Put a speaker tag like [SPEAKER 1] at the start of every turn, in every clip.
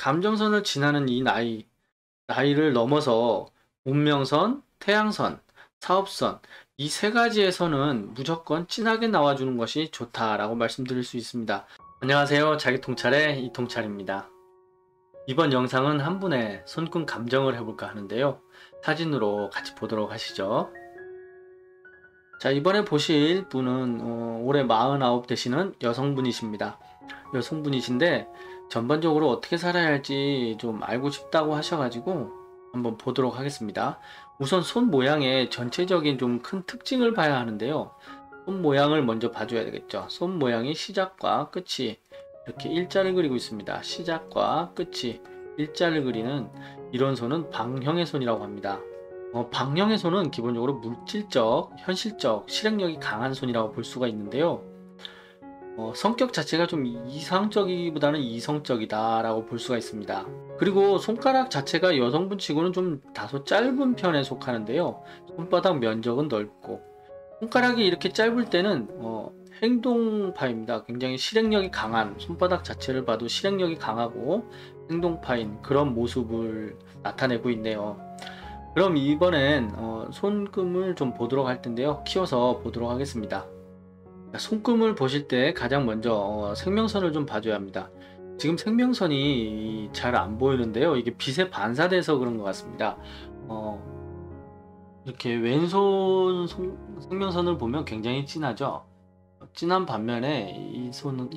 [SPEAKER 1] 감정선을 지나는 이 나이를 넘어서 운명선, 태양선, 사업선 이 세 가지에서는 무조건 진하게 나와주는 것이 좋다라고 말씀드릴 수 있습니다. 안녕하세요. 자기통찰의 이통찰입니다. 이번 영상은 한 분의 손금 감정을 해볼까 하는데요. 사진으로 같이 보도록 하시죠. 자, 이번에 보실 분은 올해 49 되시는 여성분이십니다. 여성분이신데 전반적으로 어떻게 살아야 할지 좀 알고 싶다고 하셔가지고 한번 보도록 하겠습니다. 우선 손 모양의 전체적인 좀 큰 특징을 봐야 하는데요. 손 모양을 먼저 봐줘야 되겠죠. 손 모양이 시작과 끝이 이렇게 일자를 그리고 있습니다. 시작과 끝이 일자를 그리는 이런 손은 방형의 손이라고 합니다. 방형의 손은 기본적으로 물질적, 현실적, 실행력이 강한 손이라고 볼 수가 있는데요. 성격 자체가 좀 이상적이기보다는 이성적이다 라고 볼 수가 있습니다. 그리고 손가락 자체가 여성분 치고는 좀 다소 짧은 편에 속하는데요. 손바닥 면적은 넓고 손가락이 이렇게 짧을 때는 행동파입니다. 굉장히 실행력이 강한, 손바닥 자체를 봐도 실행력이 강하고 행동파인 그런 모습을 나타내고 있네요. 그럼 이번엔 손금을 좀 보도록 할 텐데요. 키워서 보도록 하겠습니다. 손금을 보실 때 가장 먼저 생명선을 좀 봐줘야 합니다. 지금 생명선이 잘 안 보이는데요. 이게 빛에 반사돼서 그런 것 같습니다. 이렇게 왼손 생명선을 보면 굉장히 진하죠. 진한 반면에 이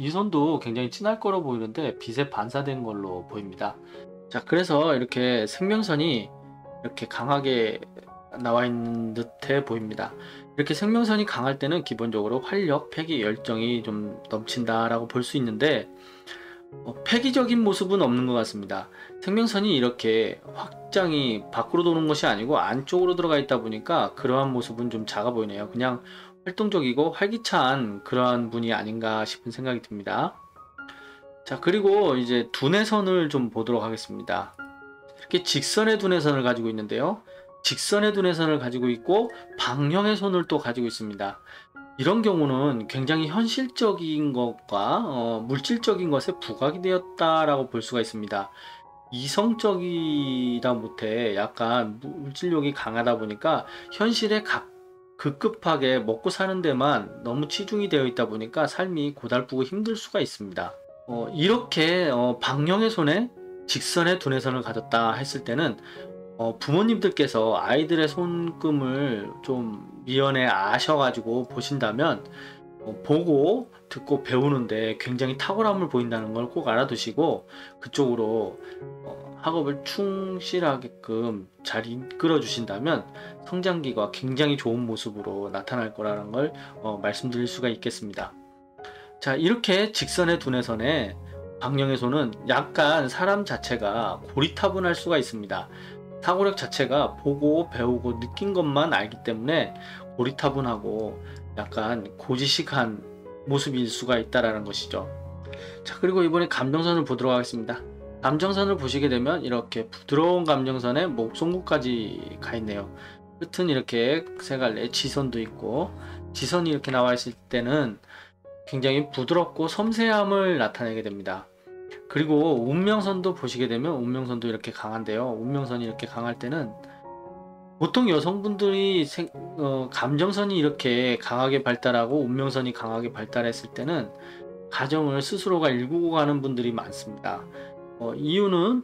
[SPEAKER 1] 손도 굉장히 진할 거로 보이는데 빛에 반사된 걸로 보입니다. 자, 그래서 이렇게 생명선이 이렇게 강하게 나와 있는 듯해 보입니다. 이렇게 생명선이 강할 때는 기본적으로 활력, 패기, 열정이 좀 넘친다 라고 볼 수 있는데 패기적인 모습은 없는 것 같습니다. 생명선이 이렇게 확장이 밖으로 도는 것이 아니고 안쪽으로 들어가 있다 보니까 그러한 모습은 좀 작아 보이네요. 그냥 활동적이고 활기찬 그러한 분이 아닌가 싶은 생각이 듭니다. 자, 그리고 이제 두뇌선을 좀 보도록 하겠습니다. 이렇게 직선의 두뇌선을 가지고 있는데요. 직선의 두뇌선을 가지고 있고 방형의 손을 또 가지고 있습니다. 이런 경우는 굉장히 현실적인 것과 물질적인 것에 부각이 되었다라고 볼 수가 있습니다. 이성적이다 못해 약간 물질력이 강하다 보니까 현실에 급급하게 먹고 사는 데만 너무 치중이 되어 있다 보니까 삶이 고달프고 힘들 수가 있습니다. 이렇게 방형의 손에 직선의 두뇌선을 가졌다 했을 때는 부모님들께서 아이들의 손금을 좀 미연에 아셔가지고 보신다면 보고 듣고 배우는데 굉장히 탁월함을 보인다는 걸 꼭 알아두시고 그쪽으로 학업을 충실하게끔 잘 이끌어 주신다면 성장기가 굉장히 좋은 모습으로 나타날 거라는 걸 말씀드릴 수가 있겠습니다. 자, 이렇게 직선의 두뇌선에 방형의 손은 약간 사람 자체가 고리타분할 수가 있습니다. 사고력 자체가 보고 배우고 느낀 것만 알기 때문에 고리타분하고 약간 고지식한 모습일 수가 있다라는 것이죠. 자, 그리고 이번에 감정선을 보도록 하겠습니다. 감정선을 보시게 되면 이렇게 부드러운 감정선에 목송구까지 가 있네요. 끝은 이렇게 세 갈래 지선도 있고 지선이 이렇게 나와 있을 때는 굉장히 부드럽고 섬세함을 나타내게 됩니다. 그리고 운명선도 보시게 되면 운명선도 이렇게 강한데요. 운명선이 이렇게 강할 때는 보통 여성분들이 감정선이 이렇게 강하게 발달하고 운명선이 강하게 발달했을 때는 가정을 스스로가 일구고 가는 분들이 많습니다. 이유는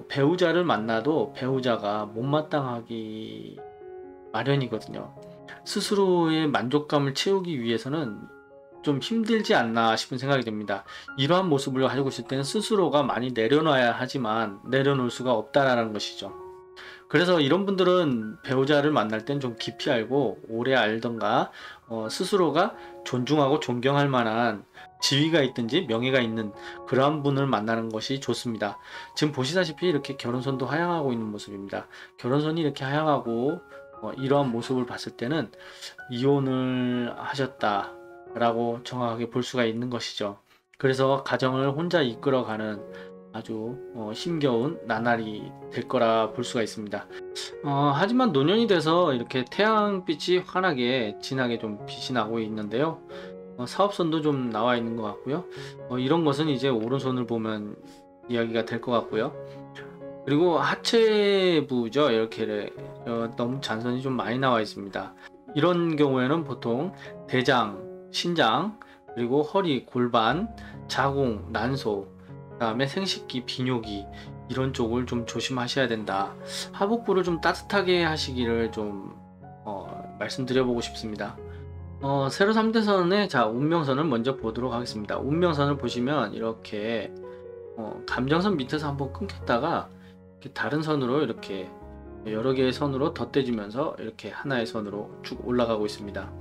[SPEAKER 1] 배우자를 만나도 배우자가 못마땅하기 마련이거든요. 스스로의 만족감을 채우기 위해서는 좀 힘들지 않나 싶은 생각이 듭니다. 이러한 모습을 가지고 있을 때는 스스로가 많이 내려놔야 하지만 내려놓을 수가 없다라는 것이죠. 그래서 이런 분들은 배우자를 만날 땐 좀 깊이 알고 오래 알던가 스스로가 존중하고 존경할 만한 지위가 있든지 명예가 있는 그러한 분을 만나는 것이 좋습니다. 지금 보시다시피 이렇게 결혼선도 하향하고 있는 모습입니다. 결혼선이 이렇게 하향하고 이러한 모습을 봤을 때는 이혼을 하셨다 라고 정확하게 볼 수가 있는 것이죠. 그래서 가정을 혼자 이끌어가는 아주 힘겨운 나날이 될 거라 볼 수가 있습니다. 하지만 노년이 돼서 이렇게 태양빛이 환하게 진하게 좀 빛이 나고 있는데요. 사업선도 좀 나와 있는 것 같고요. 이런 것은 이제 오른손을 보면 이야기가 될 것 같고요. 그리고 하체부죠. 이렇게 너무 잔선이 좀 많이 나와 있습니다. 이런 경우에는 보통 대장, 신장, 그리고 허리, 골반, 자궁, 난소, 그 다음에 생식기, 비뇨기 이런 쪽을 좀 조심하셔야 된다. 하복부를 좀 따뜻하게 하시기를 좀 말씀드려보고 싶습니다. 세로 3대선의 운명선을 먼저 보도록 하겠습니다. 운명선을 보시면 이렇게 감정선 밑에서 한번 끊겼다가 이렇게 다른 선으로 이렇게 여러 개의 선으로 덧대주면서 이렇게 하나의 선으로 쭉 올라가고 있습니다.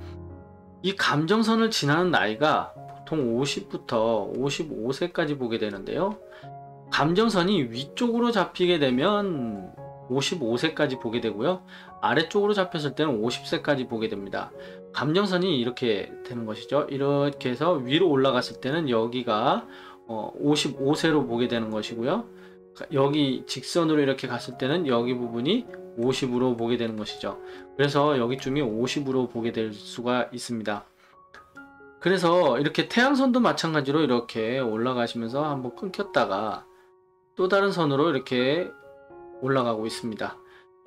[SPEAKER 1] 이 감정선을 지나는 나이가 보통 50부터 55세까지 보게 되는데요. 감정선이 위쪽으로 잡히게 되면 55세까지 보게 되고요. 아래쪽으로 잡혔을 때는 50세까지 보게 됩니다. 감정선이 이렇게 되는 것이죠. 이렇게 해서 위로 올라갔을 때는 여기가 55세로 보게 되는 것이고요. 여기 직선으로 이렇게 갔을 때는 여기 부분이 50으로 보게 되는 것이죠. 그래서 여기쯤이 50으로 보게 될 수가 있습니다. 그래서 이렇게 태양선도 마찬가지로 이렇게 올라가시면서 한번 끊겼다가 또 다른 선으로 이렇게 올라가고 있습니다.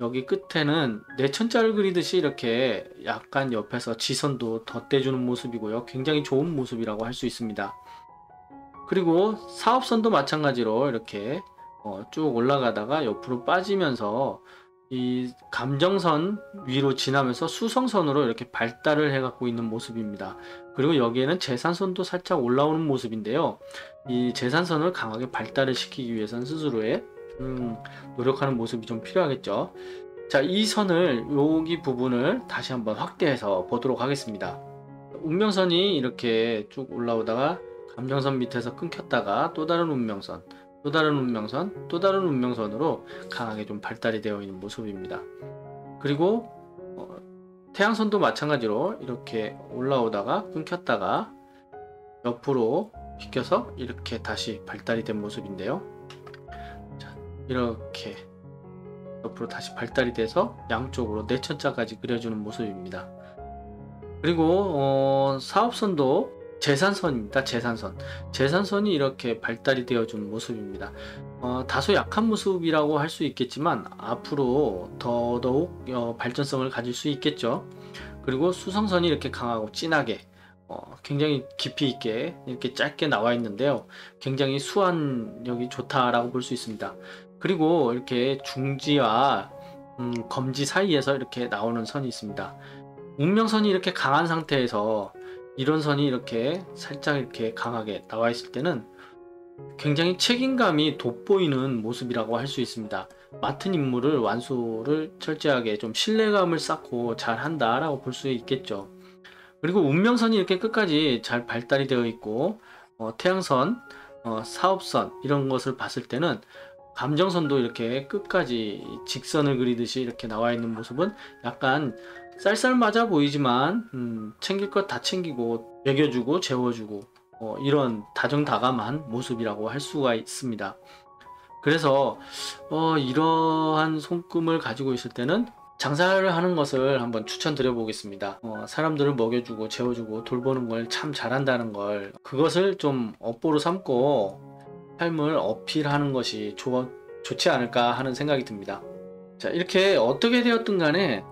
[SPEAKER 1] 여기 끝에는 내천자를 그리듯이 이렇게 약간 옆에서 지선도 덧대주는 모습이고요. 굉장히 좋은 모습이라고 할 수 있습니다. 그리고 사업선도 마찬가지로 이렇게 쭉 올라가다가 옆으로 빠지면서 이 감정선 위로 지나면서 수성선으로 이렇게 발달을 해 갖고 있는 모습입니다. 그리고 여기에는 재산선도 살짝 올라오는 모습인데요. 이 재산선을 강하게 발달을 시키기 위해서는 스스로의 노력하는 모습이 좀 필요하겠죠. 자, 이 선을 여기 부분을 다시 한번 확대해서 보도록 하겠습니다. 운명선이 이렇게 쭉 올라오다가 감정선 밑에서 끊겼다가 또 다른 운명선, 또 다른 운명선, 또 다른 운명선으로 강하게 좀 발달이 되어 있는 모습입니다. 그리고 태양선도 마찬가지로 이렇게 올라오다가 끊겼다가 옆으로 비껴서 이렇게 다시 발달이 된 모습인데요. 자, 이렇게 옆으로 다시 발달이 돼서 양쪽으로 내천자까지 그려주는 모습입니다. 그리고 사업선도 재산선입니다. 재산선이 이렇게 발달이 되어준 모습입니다. 다소 약한 모습이라고 할 수 있겠지만 앞으로 더더욱 발전성을 가질 수 있겠죠. 그리고 수성선이 이렇게 강하고 진하게 굉장히 깊이 있게 이렇게 짧게 나와 있는데요. 굉장히 수완력이 좋다라고 볼 수 있습니다. 그리고 이렇게 중지와 검지 사이에서 이렇게 나오는 선이 있습니다. 운명선이 이렇게 강한 상태에서 이런 선이 이렇게 살짝 이렇게 강하게 나와 있을 때는 굉장히 책임감이 돋보이는 모습이라고 할 수 있습니다. 맡은 임무를 완수를 철저하게 좀 신뢰감을 쌓고 잘 한다라고 볼 수 있겠죠. 그리고 운명선이 이렇게 끝까지 잘 발달이 되어 있고 태양선, 사업선 이런 것을 봤을 때는 감정선도 이렇게 끝까지 직선을 그리듯이 이렇게 나와 있는 모습은 약간 쌀쌀맞아 보이지만 챙길 것 다 챙기고 먹여주고 재워주고 이런 다정다감한 모습이라고 할 수가 있습니다. 그래서 이러한 손금을 가지고 있을 때는 장사를 하는 것을 한번 추천드려 보겠습니다. 사람들을 먹여주고 재워주고 돌보는 걸 참 잘한다는 걸, 그것을 좀 업보로 삼고 삶을 어필하는 것이 좋지 않을까 하는 생각이 듭니다. 자, 이렇게 어떻게 되었든 간에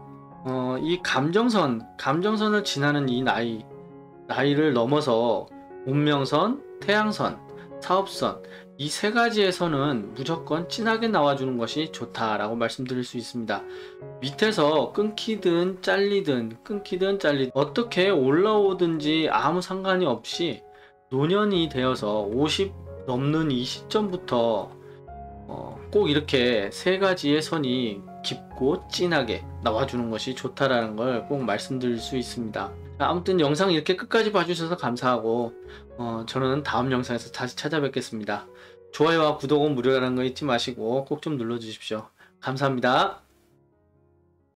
[SPEAKER 1] 이 감정선을 지나는 이 나이를 넘어서 운명선, 태양선, 사업선 이 세 가지의 선은 무조건 진하게 나와주는 것이 좋다라고 말씀드릴 수 있습니다. 밑에서 끊기든 잘리든 어떻게 올라오든지 아무 상관이 없이 노년이 되어서 50 넘는 이 시점부터 꼭 이렇게 세 가지의 선이 깊고 진하게 나와주는 것이 좋다라는 걸 꼭 말씀드릴 수 있습니다. 아무튼 영상 이렇게 끝까지 봐주셔서 감사하고 저는 다음 영상에서 다시 찾아뵙겠습니다. 좋아요와 구독은 무료라는 거 잊지 마시고 꼭 좀 눌러주십시오. 감사합니다.